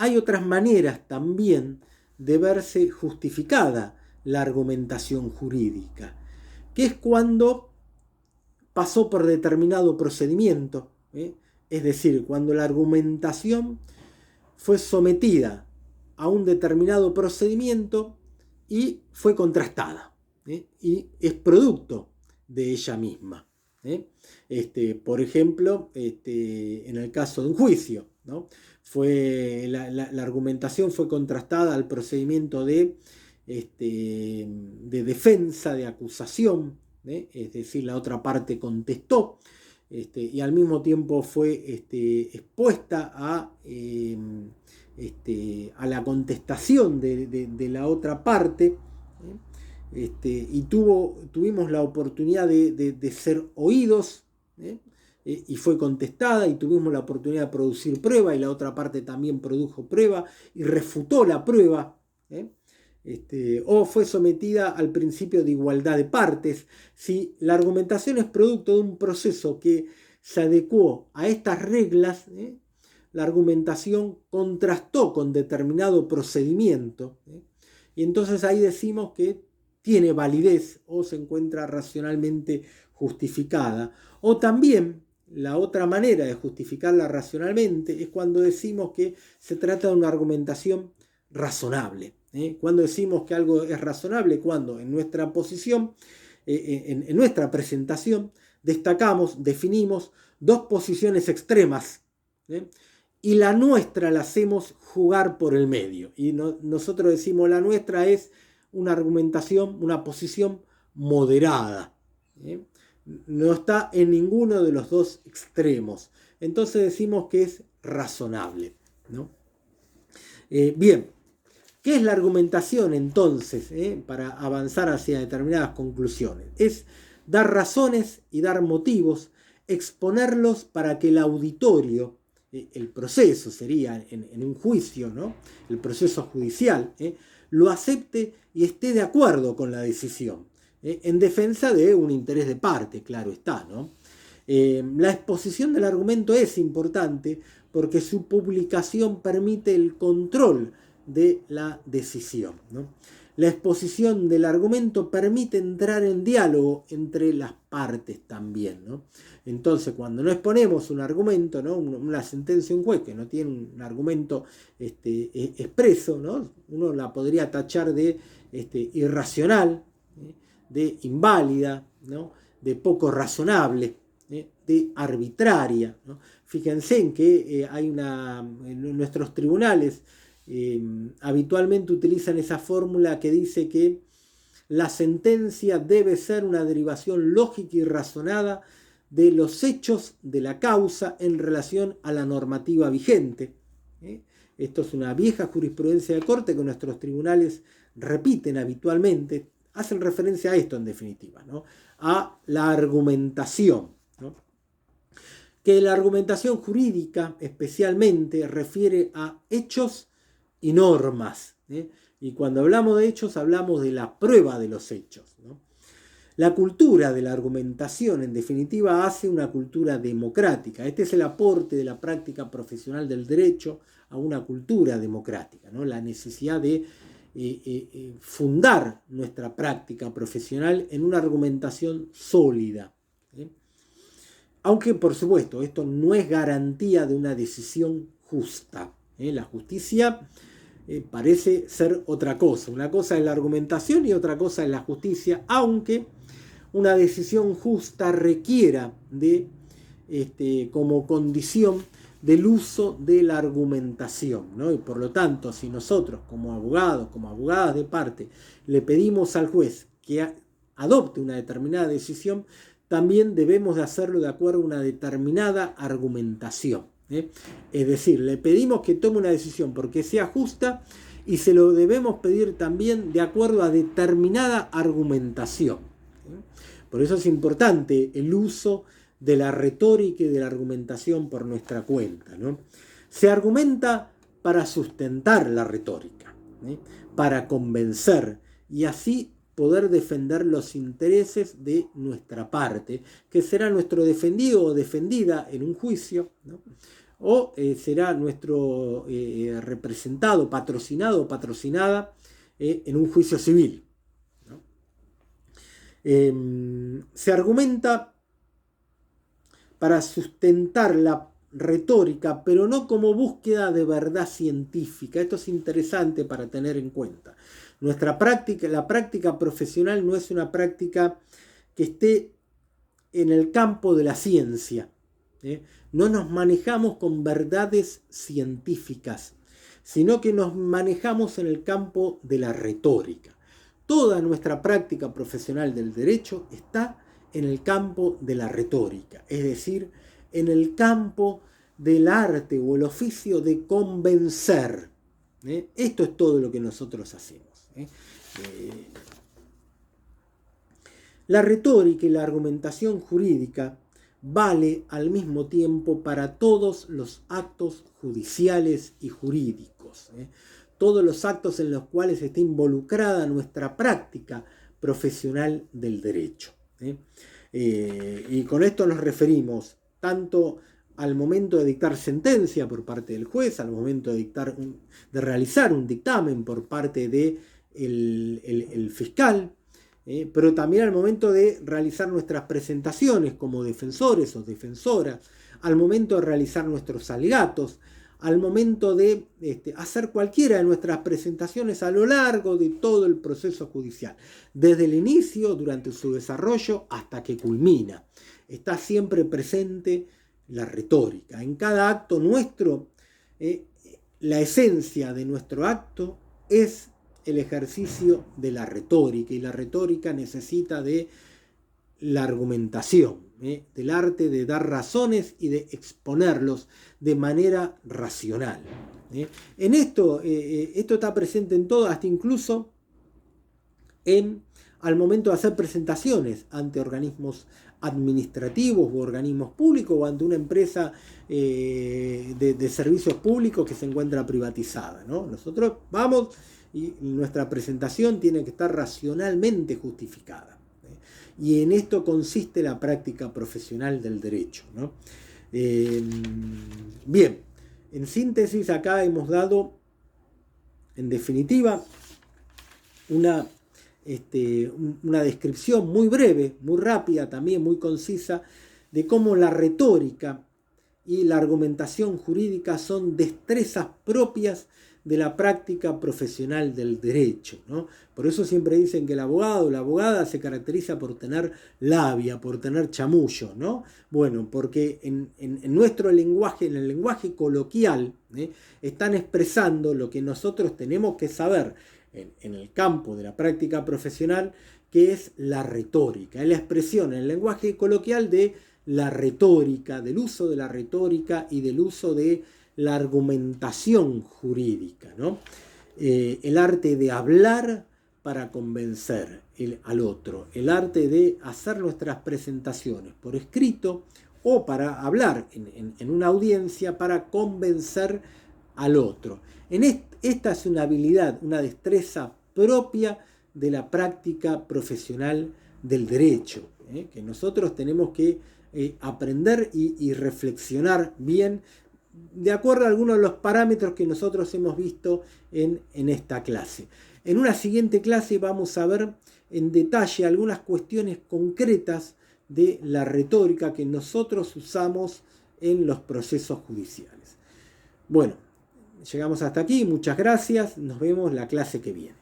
hay otras maneras también de verse justificada la argumentación jurídica, que es cuando pasó por determinado procedimiento, es decir, cuando la argumentación fue sometida a un determinado procedimiento y fue contrastada, y es producto de ella misma. Por ejemplo, en el caso de un juicio, ¿no? La argumentación fue contrastada al procedimiento de defensa, de acusación, es decir, la otra parte contestó, y al mismo tiempo fue expuesta a la contestación de la otra parte, y tuvimos la oportunidad de ser oídos, y fue contestada, y tuvimos la oportunidad de producir prueba, y la otra parte también produjo prueba y refutó la prueba, o fue sometida al principio de igualdad de partes. Si la argumentación es producto de un proceso que se adecuó a estas reglas, la argumentación contrastó con determinado procedimiento, y entonces ahí decimos que tiene validez o se encuentra racionalmente justificada. O también la otra manera de justificarla racionalmente es cuando decimos que se trata de una argumentación razonable. Cuando decimos que algo es razonable, cuando en nuestra posición, en nuestra presentación, destacamos, definimos dos posiciones extremas, y la nuestra la hacemos jugar por el medio. Y nosotros decimos la nuestra es una argumentación, una posición moderada. No está en ninguno de los dos extremos. Entonces decimos que es razonable, ¿no? Bien, ¿qué es la argumentación entonces? Para avanzar hacia determinadas conclusiones. Es dar razones y dar motivos, exponerlos para que el auditorio, el proceso sería en un juicio, ¿no? El proceso judicial, lo acepte y esté de acuerdo con la decisión, en defensa de un interés de parte, claro está, ¿no? La exposición del argumento es importante porque su publicación permite el control de la decisión, ¿no? La exposición del argumento permite entrar en diálogo entre las partes también, ¿no? Entonces, cuando no exponemos un argumento, ¿no? Una sentencia de un juez que no tiene un argumento expreso, ¿no? Uno la podría tachar de irracional, de inválida, ¿no? De poco razonable, de arbitraria, ¿no? Fíjense en que en nuestros tribunales habitualmente utilizan esa fórmula que dice que la sentencia debe ser una derivación lógica y razonada de los hechos de la causa en relación a la normativa vigente. Esto es una vieja jurisprudencia de corte que nuestros tribunales repiten habitualmente, hacen referencia a esto en definitiva, ¿no? A la argumentación, ¿no? Que la argumentación jurídica especialmente refiere a hechos y normas, y cuando hablamos de hechos hablamos de la prueba de los hechos, ¿no? La cultura de la argumentación en definitiva hace una cultura democrática. Este es el aporte de la práctica profesional del derecho a una cultura democrática, ¿no? La necesidad de fundar nuestra práctica profesional en una argumentación sólida, aunque por supuesto esto no es garantía de una decisión justa. La justicia parece ser otra cosa. Una cosa es la argumentación y otra cosa es la justicia, aunque una decisión justa requiera de, como condición del uso de la argumentación, ¿no? Y por lo tanto, si nosotros como abogados, como abogadas de parte, le pedimos al juez que adopte una determinada decisión, también debemos de hacerlo de acuerdo a una determinada argumentación. Es decir, le pedimos que tome una decisión porque sea justa y se lo debemos pedir también de acuerdo a determinada argumentación. Por eso es importante el uso de la retórica y de la argumentación por nuestra cuenta, ¿no? Se argumenta para sustentar la retórica, para convencer y así poder defender los intereses de nuestra parte, que será nuestro defendido o defendida en un juicio, ¿no? o será nuestro representado, patrocinado o patrocinada en un juicio civil, ¿no? Se argumenta para sustentar la retórica, pero no como búsqueda de verdad científica. Esto es interesante para tener en cuenta. Nuestra práctica, la práctica profesional no es una práctica que esté en el campo de la ciencia. No nos manejamos con verdades científicas, sino que nos manejamos en el campo de la retórica. Toda nuestra práctica profesional del derecho está en el campo de la retórica, es decir, en el campo del arte o el oficio de convencer. Esto es todo lo que nosotros hacemos. La retórica y la argumentación jurídica vale al mismo tiempo para todos los actos judiciales y jurídicos, todos los actos en los cuales está involucrada nuestra práctica profesional del derecho. Y con esto nos referimos tanto al momento de dictar sentencia por parte del juez, al momento de realizar un dictamen por parte del fiscal, pero también al momento de realizar nuestras presentaciones como defensores o defensoras, al momento de realizar nuestros alegatos, al momento de hacer cualquiera de nuestras presentaciones a lo largo de todo el proceso judicial, desde el inicio, durante su desarrollo, hasta que culmina. Está siempre presente la retórica. En cada acto nuestro, la esencia de nuestro acto es el ejercicio de la retórica, y la retórica necesita de la argumentación, del arte de dar razones y de exponerlos de manera racional. En esto está presente en todo, hasta incluso al momento de hacer presentaciones ante organismos administrativos u organismos públicos o ante una empresa de servicios públicos que se encuentra privatizada, ¿no? Nosotros vamos y nuestra presentación tiene que estar racionalmente justificada. Y en esto consiste la práctica profesional del derecho, ¿no? Bien, en síntesis acá hemos dado, en definitiva, una descripción muy breve, muy rápida, también muy concisa, de cómo la retórica y la argumentación jurídica son destrezas propias de la práctica profesional del derecho, ¿no? Por eso siempre dicen que el abogado o la abogada se caracteriza por tener labia, por tener chamullo, ¿no? Bueno, porque en nuestro lenguaje, en el lenguaje coloquial, están expresando lo que nosotros tenemos que saber en el campo de la práctica profesional, que es la retórica, es la expresión en el lenguaje coloquial de la retórica, del uso de la retórica y del uso de la argumentación jurídica, ¿no? El arte de hablar para convencer al otro, el arte de hacer nuestras presentaciones por escrito o para hablar en una audiencia para convencer al otro. Esta es una habilidad, una destreza propia de la práctica profesional del derecho, que nosotros tenemos que aprender y reflexionar bien de acuerdo a algunos de los parámetros que nosotros hemos visto en esta clase. En una siguiente clase vamos a ver en detalle algunas cuestiones concretas de la retórica que nosotros usamos en los procesos judiciales. Bueno, llegamos hasta aquí, muchas gracias, nos vemos la clase que viene.